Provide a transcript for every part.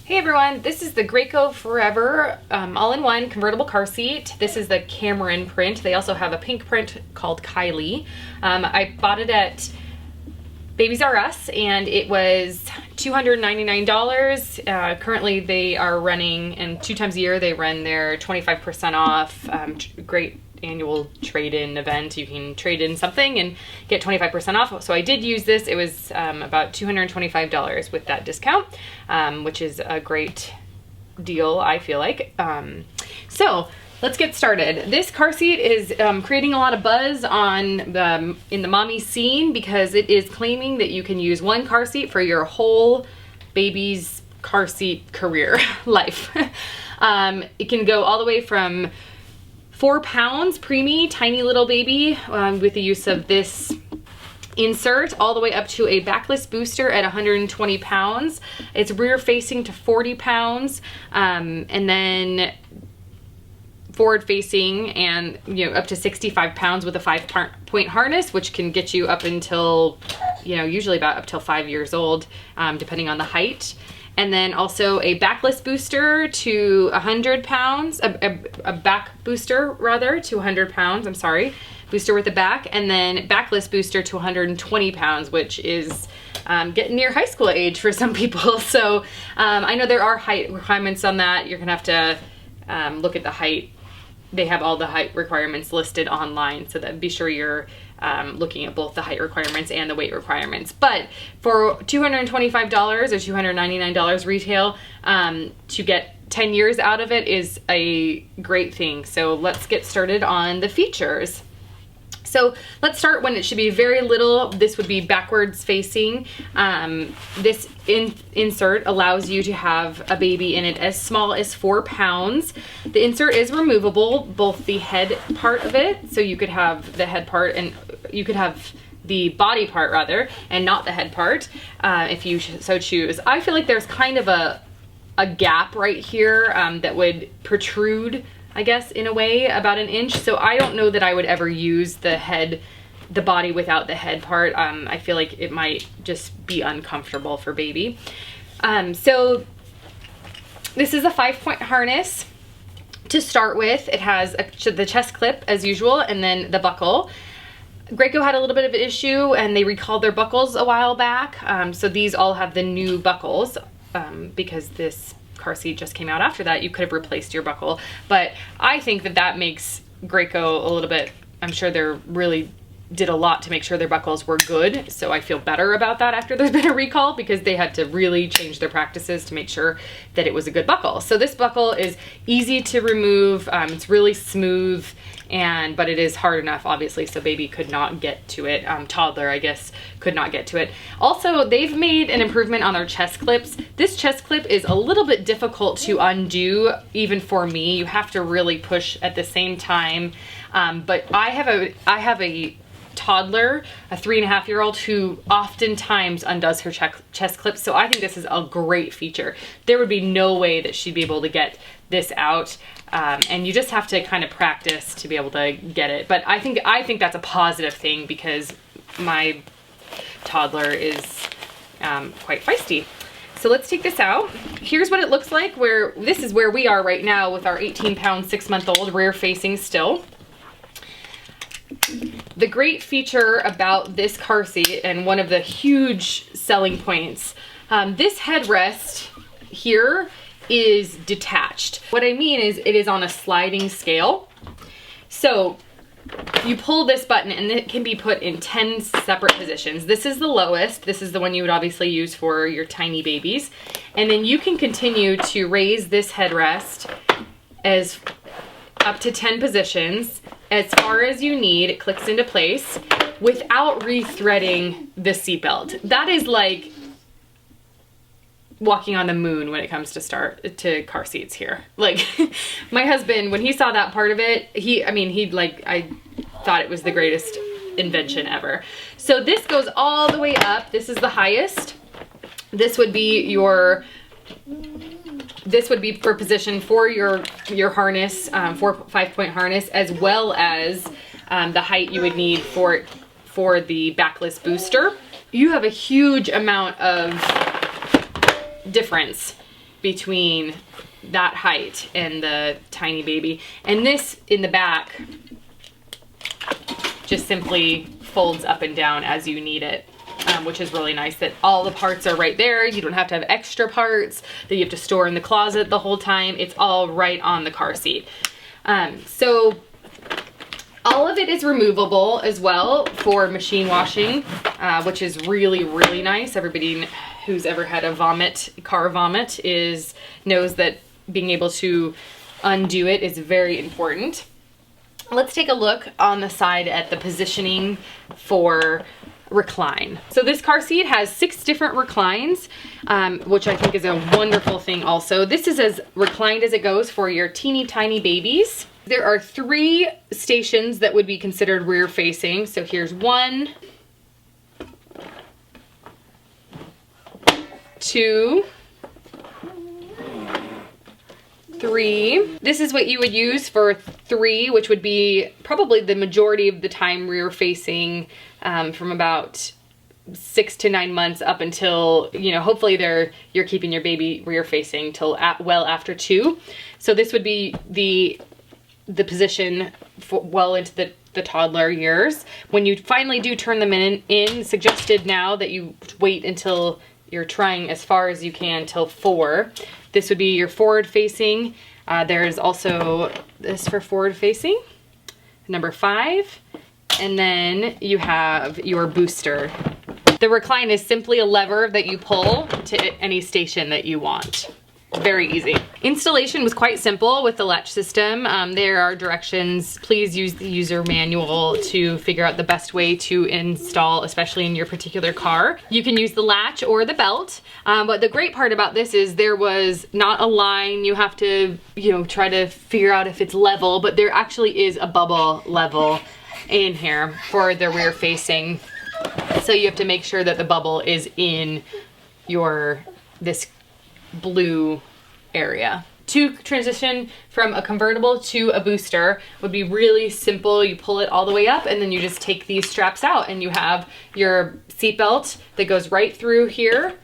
Hey everyone, this is the GRACO Forever all-in-one convertible car seat. This is the Cameron print. They also have a pink print called Kylie. I bought it at Babies R Us and it was $299. Currently they are running, and 2 times a year they run their 25% off great annual trade-in event. You can trade in something and get 25% off. So I did use this. It was about $225 with that discount, which is a great deal, I feel like. So let's get started. This car seat is creating a lot of buzz in the mommy scene because it is claiming that you can use one car seat for your whole baby's car seat career life. It can go all the way from 4 pounds preemie, tiny little baby, with the use of this insert, all the way up to a backless booster at 120 pounds. It's rear facing to 40 pounds, and then forward facing and up to 65 pounds with a 5-point harness, which can get you up until, usually about up till 5 years old, depending on the height. And then also a backless booster to 100 pounds, a back booster rather to 100 pounds, I'm sorry, booster with the back, and then backless booster to 120 pounds, which is getting near high school age for some people. So I know there are height requirements on that. You're gonna have to look at the height. They have all the height requirements listed online, so that be sure you're looking at both the height requirements and the weight requirements. But for $225 or $299 retail, to get 10 years out of it is a great thing. So let's get started on the features. So let's start when it should be very little. This would be backwards facing. This insert allows you to have a baby in it as small as 4 pounds. The insert is removable, both the head part of it, so you could have the head part and you could have the body part rather, and not the head part, if you so choose. I feel like there's kind of a gap right here that would protrude, I guess, in a way, about 1 inch. So I don't know that I would ever use the body without the head part. I feel like it might just be uncomfortable for baby. So this is a 5-point harness to start with. It has the chest clip as usual, and then the buckle. GRACO had a little bit of an issue and they recalled their buckles a while back. So these all have the new buckles because this car seat just came out after that. You could have replaced your buckle, but I think that makes GRACO a little bit, I'm sure they're really did a lot to make sure their buckles were good. So I feel better about that after there's been a recall, because they had to really change their practices to make sure that it was a good buckle. So this buckle is easy to remove. It's really smooth, but it is hard enough, obviously, so baby could not get to it. Toddler, I guess, could not get to it. Also, they've made an improvement on their chest clips. This chest clip is a little bit difficult to undo, even for me. You have to really push at the same time. But I have a toddler, a 3.5-year-old, who oftentimes undoes her chest clips. So I think this is a great feature. There would be no way that she'd be able to get this out. And you just have to kind of practice to be able to get it. But I think that's a positive thing, because my toddler is quite feisty. So let's take this out. Here's what it looks like. This is where we are right now with our 18-pound, 6-month-old rear facing still. The great feature about this car seat, and one of the huge selling points, this headrest here is detached. What I mean is it is on a sliding scale. So you pull this button and it can be put in 10 separate positions. This is the lowest. This is the one you would obviously use for your tiny babies. And then you can continue to raise this headrest as up to 10 positions as far as you need. It clicks into place without rethreading the seatbelt. That is like walking on the moon when it comes to car seats here. Like, my husband, when he saw that part of it, I thought it was the greatest invention ever. So this goes all the way up. This is the highest. This would be for position for your harness, 5-point harness, as well as the height you would need for the backless booster. You have a huge amount of difference between that height and the tiny baby. And this in the back just simply folds up and down as you need it. Which is really nice that all the parts are right there. You don't have to have extra parts that you have to store in the closet the whole time. It's all right on the car seat. So all of it is removable as well for machine washing, which is really, really nice. Everybody who's ever had a car vomit knows that being able to undo it is very important. Let's take a look on the side at the positioning for recline. So this car seat has 6 different reclines, which I think is a wonderful thing also. This is as reclined as it goes for your teeny tiny babies. There are 3 stations that would be considered rear facing. So here's 1, 2, 3. This is what you would use for 3, which would be probably the majority of the time rear facing, from about 6 to 9 months up until, you know, hopefully you're keeping your baby rear facing till well after 2. So this would be the position for well into the toddler years. When you finally do turn them in, suggested now that you wait until you're trying as far as you can till 4. This would be your forward facing. There's also this for forward facing, number 5. And then you have your booster. The recline is simply a lever that you pull to any station that you want. Very easy. Installation was quite simple with the latch system. There are directions. Please use the user manual to figure out the best way to install, especially in your particular car. You can use the latch or the belt, but the great part about this is there was not a line you have to, you know, try to figure out if it's level, but there actually is a bubble level in here for the rear facing. So you have to make sure that the bubble is in this blue area. To transition from a convertible to a booster would be really simple. You pull it all the way up and then you just take these straps out and you have your seat belt that goes right through here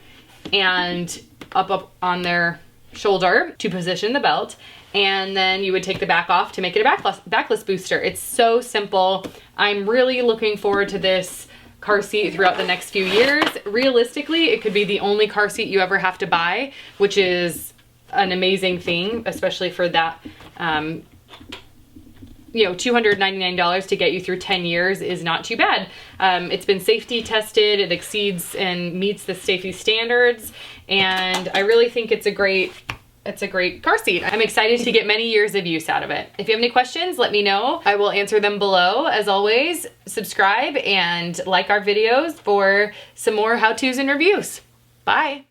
and up on their shoulder to position the belt. And then you would take the back off to make it a backless booster. It's so simple. I'm really looking forward to this car seat throughout the next few years. Realistically, it could be the only car seat you ever have to buy, which is an amazing thing, especially for that, you know, $299 to get you through 10 years is not too bad. It's been safety tested, it exceeds and meets the safety standards, and I really think it's a great car seat. I'm excited to get many years of use out of it. If you have any questions, let me know. I will answer them below. As always, subscribe and like our videos for some more how-tos and reviews. Bye.